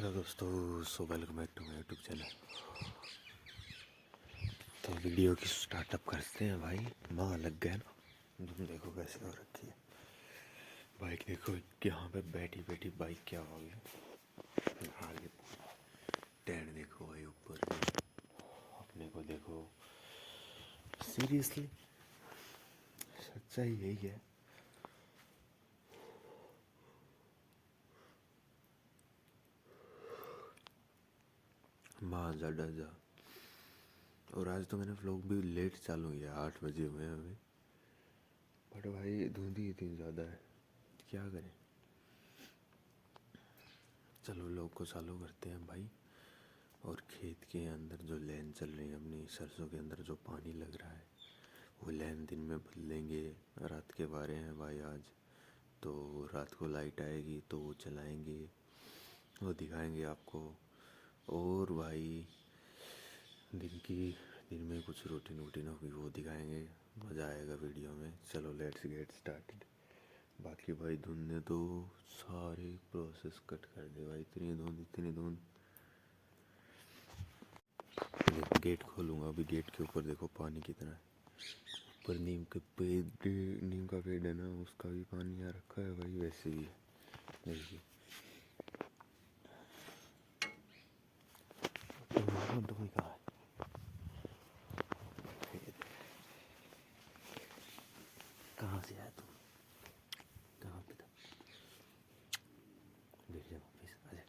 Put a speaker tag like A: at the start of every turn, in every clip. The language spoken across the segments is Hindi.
A: हेलो दोस्तों, so welcome back to my YouTube channel. तो वीडियो की स्टार्टअप करते हैं भाई। माँ लग गया ना, तुम देखो कैसे हो रखी है बाइक। देखो यहाँ पे बैठी बैठी बाइक क्या हो गई आगे। टायर देखो भाई ऊपर, अपने को देखो। सीरियसली सच्चाई यही है। माँ ज़्यादा जा। और आज तो मैंने व्लॉग भी लेट चालू किया, 8 बजे हुए हैं अभी। बट भाई धुंधी इतनी ज़्यादा है, क्या करें। चलो व्लॉग को चालू करते हैं भाई। और खेत के अंदर जो लाइन चल रही है अपनी सरसों के अंदर, जो पानी लग रहा है वो लाइन दिन में बदलेंगे। रात के बारे हैं भाई आज, तो रात को लाइट आएगी तो वो चलाएंगे, वो दिखाएंगे आपको। और भाई दिन में कुछ रूटीन वूटीन होगी वो दिखाएंगे, मज़ा आएगा वीडियो में। चलो लेट्स गेट स्टार्टेड। बाकी भाई धुंध ने तो सारे प्रोसेस कट कर दे भाई, इतनी धुंध। देखो गेट खोलूँगा अभी, गेट के ऊपर देखो पानी कितना है। ऊपर नीम का पेड़ है ना, उसका भी पानी आ रखा है भाई, वैसे भी है देखिए। तो कोई कहाँ है? कहाँ से आया तू? कहाँ पे था? बैठ जा वापस आ जा।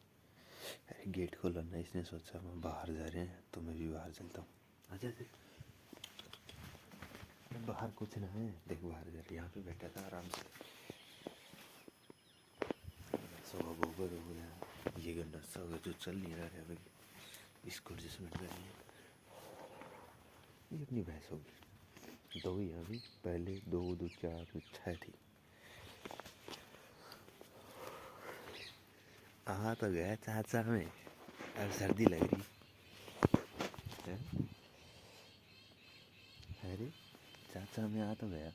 A: अरे गेट खोला ना, इसने सोचा हम बाहर जा रहे हैं तो मैं भी बाहर चलता हूँ। आजा बाहर कुछ ना है, देख बाहर जा रहे। यहाँ पे बैठा था आराम से। ये गंदा सा होगा जो चल नहीं रहा है भाई, इसको एडजस्टमेंट करनी है। ये अपनी भैंस होगी, दो ही अभी, पहले 2 2 4 6 थी। आ तो गया चाचा में, अब सर्दी लग रही है। अरे चाचा में आ तो गया।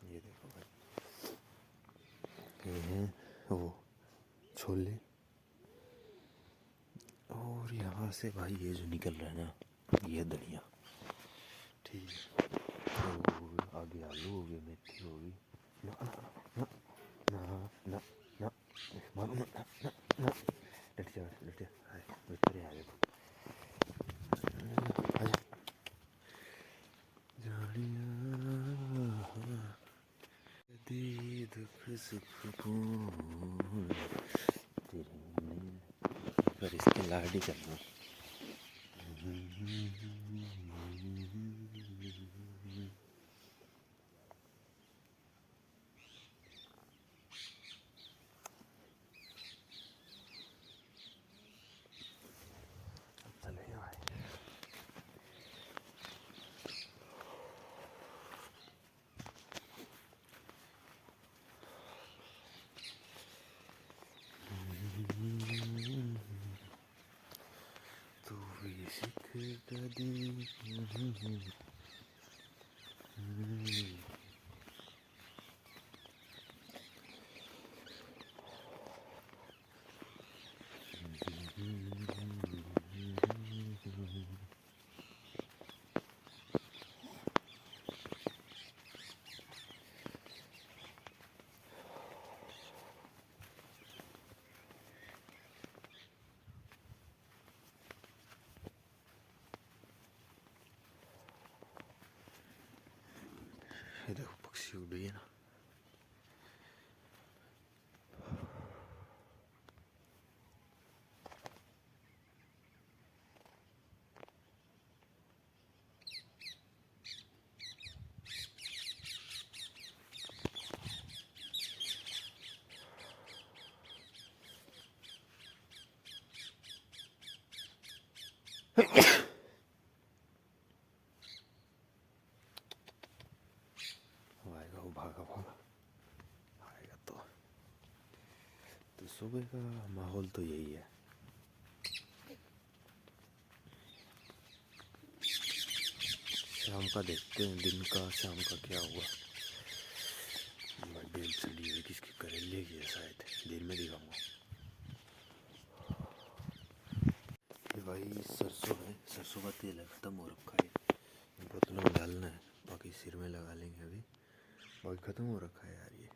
A: ये देखो भाई, ये हैं वो छोले। और यहाँ से भाई ये जो निकल रहा है ना, ये धनिया, ठीक है। और आगे आलू हो गए, मेथी हो गई। ना ना ना ना ना मारो ना ना ना ना। लट जा हाय बेटर है। आगे आजा जानिया दी दुख सुख पूर्ण तेरे पर इसके लाड ही करना। चलेगा भाई। तू भी सीख दी। ये देखो पक्षी उड़ रही है ना। आएगा वो, भागा आएगा तो सुबह का माहौल तो यही है। शाम का देखते हैं, दिन का शाम का क्या हुआ। बेल चली हुई किसकी दिखेगी शायद, दिन में दिखाऊंगा। ये भाई सरसों है, सरसों का तेल है, ख़त्म हो रखा है, बोतलों में डालना है, बाकी सिर में लगा लेंगे अभी। भाई ख़त्म हो रखा है यार ये।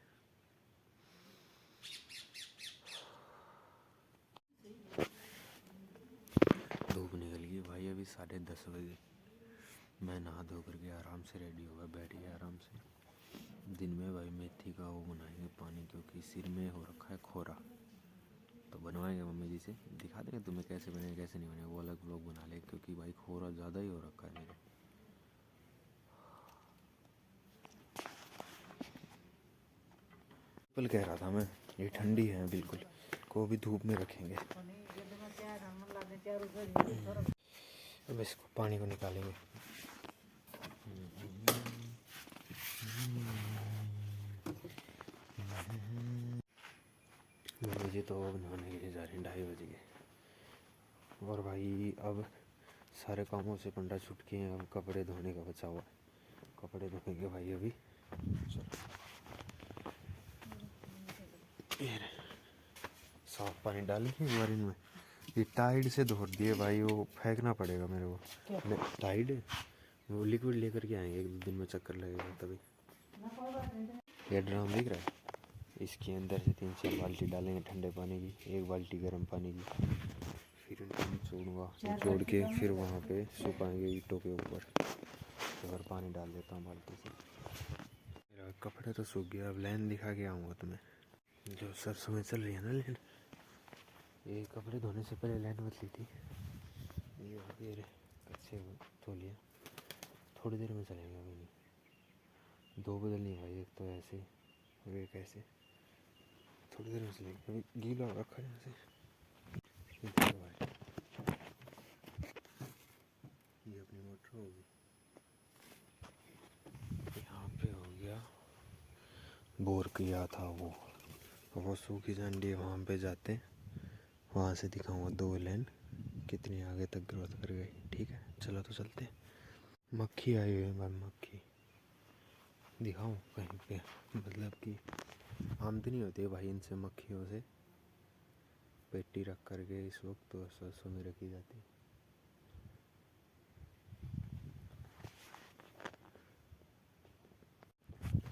A: धूप निकल गई भाई, अभी 10:30 बजे। मैं नहा धो करके आराम से रेडी होगा, बैठ गया आराम से। दिन में भाई मेथी का वो बनाएंगे पानी, क्योंकि सिर में हो रखा है खोरा, तो बनवाएंगे मम्मी जी से, दिखा देंगे तुम्हें कैसे बने कैसे नहीं बने, वो अलग लोग बना ले, क्योंकि भाई खोरा ज़्यादा ही हो रखा है मेरे। बिल्कुल कह रहा था मैं, ये ठंडी है बिल्कुल, को भी धूप में रखेंगे। अब इसको पानी को निकालेंगे। मम्मी जी तो नहाने के लिए जा रहे हैं, 2:30 बज गए। और भाई अब सारे कामों से पंडा छूट के हैं, अब कपड़े धोने का बचा हुआ है, कपड़े धोएंगे भाई अभी। साफ पानी डालेंगे एक बार इनमें, ये टाइड से धो दिए भाई, वो फेंकना पड़ेगा मेरे को। टाइड वो लिक्विड लेकर के आएंगे, 1-2 दिन में चक्कर लगेगा तभी। ये ड्राम दिख रहा है, इसके अंदर से 3-4 बाल्टी डालेंगे ठंडे पानी की, 1 बाल्टी गर्म पानी की, फिर इनको निचोड़ूँगा, निचोड़ के फिर वहाँ पे सुखाएंगे ईंटों के ऊपर। और पानी डाल देता हूँ बाल्टी से। मेरा कपड़ा तो सूख गया, अब लाइन दिखा के आऊँगा तुम्हें, जो सरसों में चल रही है ना लाइन। ये कपड़े धोने से पहले लाइन बदली थी, ये कच्चे धो लिया, थोड़ी देर में चलेंगे, अभी नहीं। 2 बदलनी है भाई, एक तो ऐसे और एक ऐसे, थोड़ी देर में चलेंगे, अभी गीला रखा है यहाँ से। ये अपनी मोटर होगी, यहाँ पे हो गया, बोर किया था वो सूखी झंडी, वहाँ पे जाते हैं, वहाँ से दिखाऊंगा 2 लाइन कितनी आगे तक ग्रोथ कर गई। ठीक है, चलो तो चलते हैं। मक्खी आई हुई है भाई, मक्खी दिखाऊं कहीं पे, मतलब कि आमदनी होती है भाई इनसे, मक्खियों से। पेटी रख करके इस वक्त तो सरसों में रखी जाती है।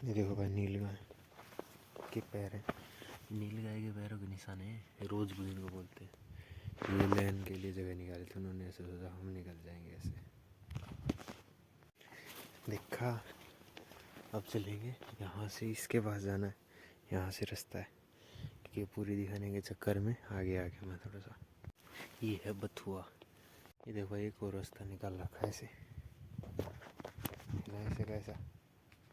A: ये देखो भाई, नील गाय के पैर हैं, नील गाय के पैरों के निशान हैं, रोज बुदिन को बोलते हैं। ये लाइन के लिए जगह निकाली थी उन्होंने, ऐसे सोचा हम निकल जाएंगे ऐसे। देखा, अब चलेंगे यहाँ से, इसके पास जाना है, यहाँ से रास्ता है, क्योंकि पूरी दिखाने के चक्कर में आगे मैं थोड़ा सा। ये है बथुआ, ये देखो एक और रास्ता निकाल रखा है ऐसे, ऐसे कैसा,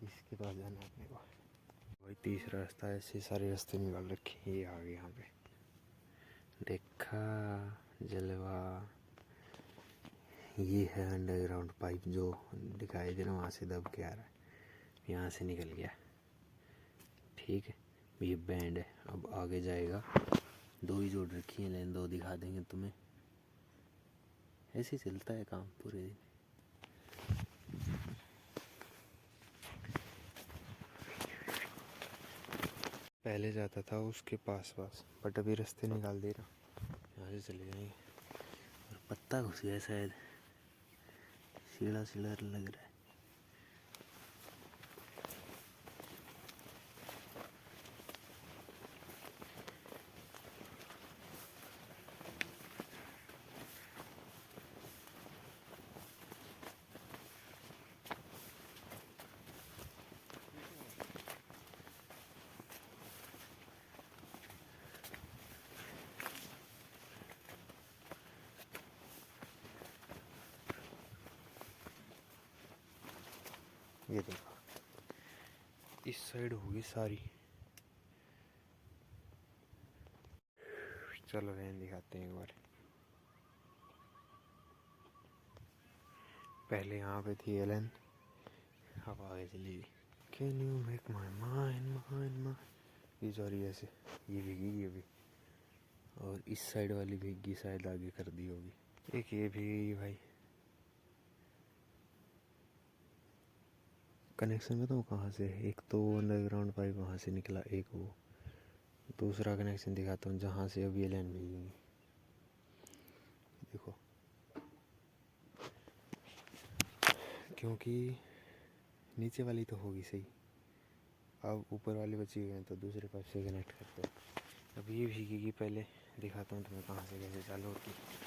A: इसके पास जाना है अपने को भाई। तीसरा रास्ता, ऐसे सारे रास्ते निकाल रखे, ये आ गए यहाँ पे, देखा जलवा। ये है अंडरग्राउंड पाइप जो दिखाई दे रहा, वहाँ से दब के आ रहा है, यहाँ से निकल गया। ठीक है, ये बैंड है, अब आगे जाएगा। 2 ही जोड़ रखी है लाइन, 2 दिखा देंगे तुम्हें। ऐसे चलता है काम पूरे दिन। पहले जाता था उसके पास, बट अभी रास्ते निकाल दे रहा, यहाँ से चले जाएंगे। और पत्ता घुस गया शायद, सीढ़ा लग रहा है। ये देखो, इस साइड होगी सारी। चलो लाइन दिखाते हैं एक बार। पहले यहाँ पे थी ये लाइन, अब आगे चली गई। Can you make my mind, ये सॉरी ऐसे, ये भीगी ये भी, और इस साइड वाली भीगी शायद आगे कर दी होगी। एक ये भीगी भाई, कनेक्शन में तो कहाँ से, एक तो अंडरग्राउंड पाइप वहाँ से निकला, एक वो दूसरा कनेक्शन दिखाता हूँ जहाँ से अब ये लाइन भेजेंगे। देखो, क्योंकि नीचे वाली तो होगी सही, अब ऊपर वाली बची हुई है तो दूसरे पाइप से कनेक्ट करते हैं। अब ये भीगेगी, पहले दिखाता हूँ तुम्हें कहाँ से कैसे चालू होती है।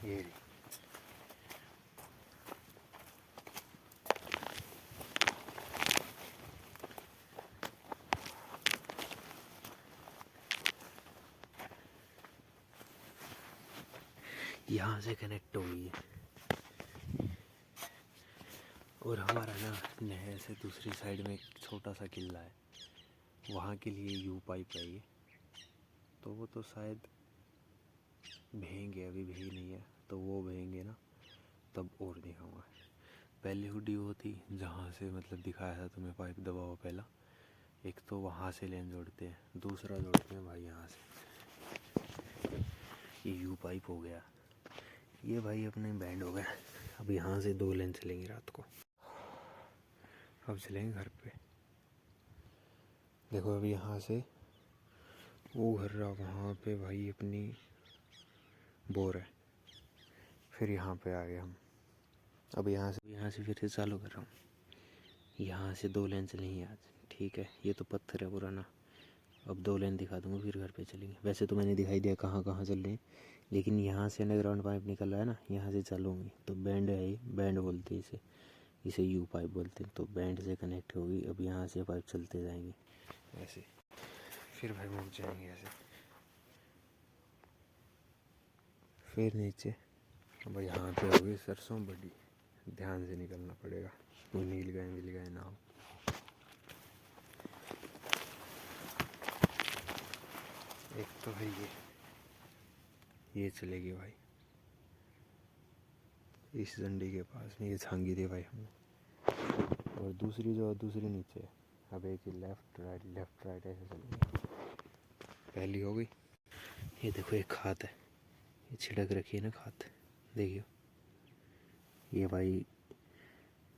A: ये यहाँ से कनेक्ट हो गई है। और हमारा ना नहर से दूसरी साइड में एक छोटा सा किला है, वहाँ के लिए यू पाइप है ये, तो वो तो शायद भेंगे, अभी भी नहीं है, तो वो भेंगे ना तब और दिखाऊंगा। पहली वीडियो होती जहाँ से मतलब दिखाया था तुम्हें पाइप दबा हुआ पहला, एक तो वहाँ से लेन जोड़ते हैं, दूसरा जोड़ते हैं भाई यहाँ से। ये यू पाइप हो गया, ये भाई अपने बैंड हो गया। अब यहाँ से 2 लेन चलेंगे रात को। अब चलेंगे घर पे। देखो अभी यहाँ से वो घर रहा, वहाँ पे भाई अपनी बोर है, फिर यहाँ पे आ गए हम। अब यहाँ से फिर से चालू कर रहा हूँ। यहाँ से 2 लेन चलेंगे आज, ठीक है। ये तो पत्थर है पुराना, अब 2 लेन दिखा दूँगा, फिर घर पे चलेंगे। वैसे तो मैंने दिखाई दिया कहाँ कहाँ चल रहे हैं, लेकिन यहाँ से अंडरग्राउंड पाइप निकल रहा है ना, यहाँ से चालू होंगी तो बैंड है, ये बैंड बोलते हैं इसे, इसे यू पाइप बोलते हैं। तो बैंड से कनेक्ट होगी, अब यहाँ से पाइप चलते जाएंगे ऐसे, फिर भाई मुड़ जाएंगे ऐसे, फिर नीचे। अब यहाँ पे होगी सरसों बड़ी, ध्यान से निकलना पड़ेगा, कोई मिल गए ना हो। एक तो है ये चलेगी भाई इस झंडी के पास में, ये छांगी थी भाई हमने। और दूसरी जो दूसरी नीचे है, अब एक ही लेफ्ट राइट ऐसे चलेंगे। पहली हो गई। ये देखो एक खाद है, ये छिड़क रखी है ना खाद, देखियो ये भाई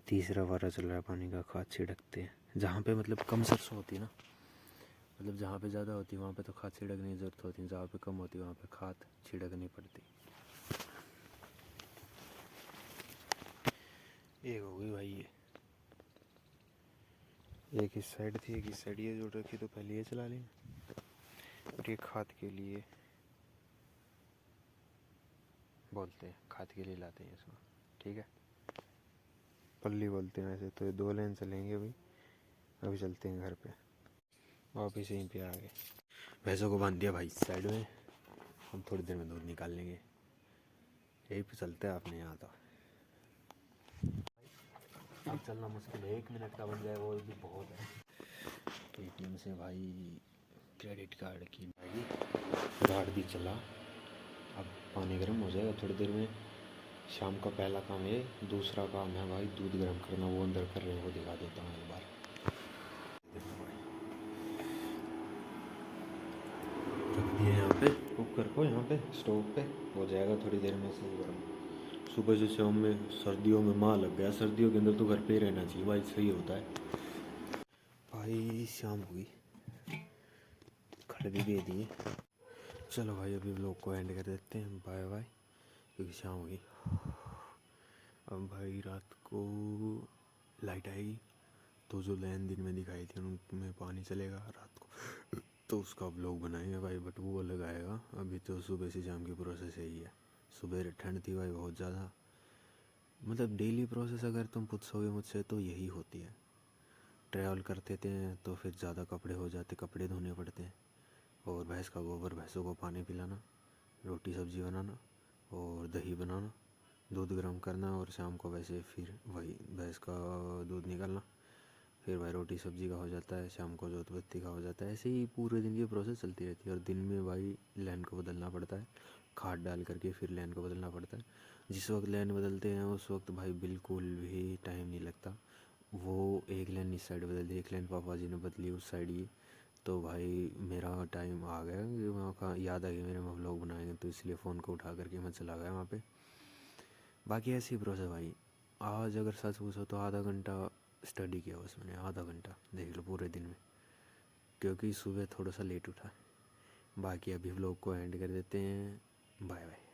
A: तीसरा वारा चल रहा है पानी का, खाद छिड़कते हैं जहाँ पे मतलब कम सरसों होती है ना, मतलब जहाँ पे ज़्यादा होती है वहाँ पे तो खाद छिड़कने की ज़रूरत होती है, जहाँ पे कम होती है वहाँ पे खाद छिड़कनी पड़ती। एक हो गई भाई, ये एक इस साइड थी, एक इस साइड, ये जोड़ रखी तो पहले ये चला ली। और ये खाद के लिए बोलते हैं, खाद के लिए लाते हैं इसमें, ठीक है, पल्ली बोलते हैं वैसे तो। ये 2 लेन चलेंगे भाई, अभी चलते हैं घर पे, वापिस यहीं पे आ गए। भैंसों को बांध दिया भाई साइड में, हम थोड़ी देर में दूध निकाल लेंगे, यहीं पे चलते हैं अपने यहाँ। तो अब चलना मुश्किल है, 1 मिनट का बन जाए वो भी बहुत है। पेटीएम से भाई क्रेडिट कार्ड की कार्ड भी चला, अब पानी गर्म हो जाएगा थोड़ी देर में। शाम का पहला काम है, दूसरा काम है भाई दूध गर्म करना, वो अंदर कर रहे हैं, वो दिखा देता हूँ एक बार। रख दिए यहाँ पे कुकर को, यहाँ पे स्टोव पे, हो जाएगा थोड़ी देर में सही गर्म। सुबह से शाम में सर्दियों में माँ लग गया, सर्दियों के अंदर तो घर पे ही रहना चाहिए भाई, सही होता है भाई। शाम हुई, खड़े भी दे दिए। चलो भाई अभी व्लॉग को एंड कर देते हैं, बाय बाय, क्योंकि शाम हुई। अब भाई रात को लाइट आएगी तो जो लाइन दिन में दिखाई थी उनमें पानी चलेगा रात को, तो उसका व्लॉग बनाएंगे भाई, बट वो अलग आएगा। अभी तो सुबह से शाम की प्रोसेस यही है। सुबह ठंड थी भाई बहुत ज़्यादा, मतलब डेली प्रोसेस अगर तुम पूछोगे मुझसे तो यही होती है। ट्रैवल करते थे तो फिर ज़्यादा कपड़े हो जाते, कपड़े धोने पड़ते हैं, और भैंस का गोबर, भैंसों को पानी पिलाना, रोटी सब्ज़ी बनाना और दही बनाना, दूध गर्म करना, और शाम को वैसे फिर वही भैंस का दूध निकालना, फिर भाई रोटी सब्ज़ी का हो जाता है, शाम को जोत बत्ती का हो जाता है। ऐसे ही पूरे दिन की प्रोसेस चलती रहती है। और दिन में भाई लाइन को बदलना पड़ता है, खाद डाल करके फिर लेन को बदलना पड़ता है। जिस वक्त लेन बदलते हैं उस वक्त भाई बिल्कुल भी टाइम नहीं लगता। वो एक लेन इस साइड बदल दी, एक लेन पापा जी ने बदली उस साइड की, तो भाई मेरा टाइम आ गया कि वहाँ का याद आ गया मेरे, वहाँ व्लॉग बनाएंगे, तो इसलिए फ़ोन को उठा करके मैं चला गया वहाँ पे। बाकी ऐसी प्रोसेस भाई। आज अगर सच पूछो तो आधा घंटा स्टडी किया बस मैंने, आधा घंटा देख लो पूरे दिन में, क्योंकि सुबह थोड़ा सा लेट उठा। बाकी अभी व्लॉग को एंड कर देते हैं। Bye bye.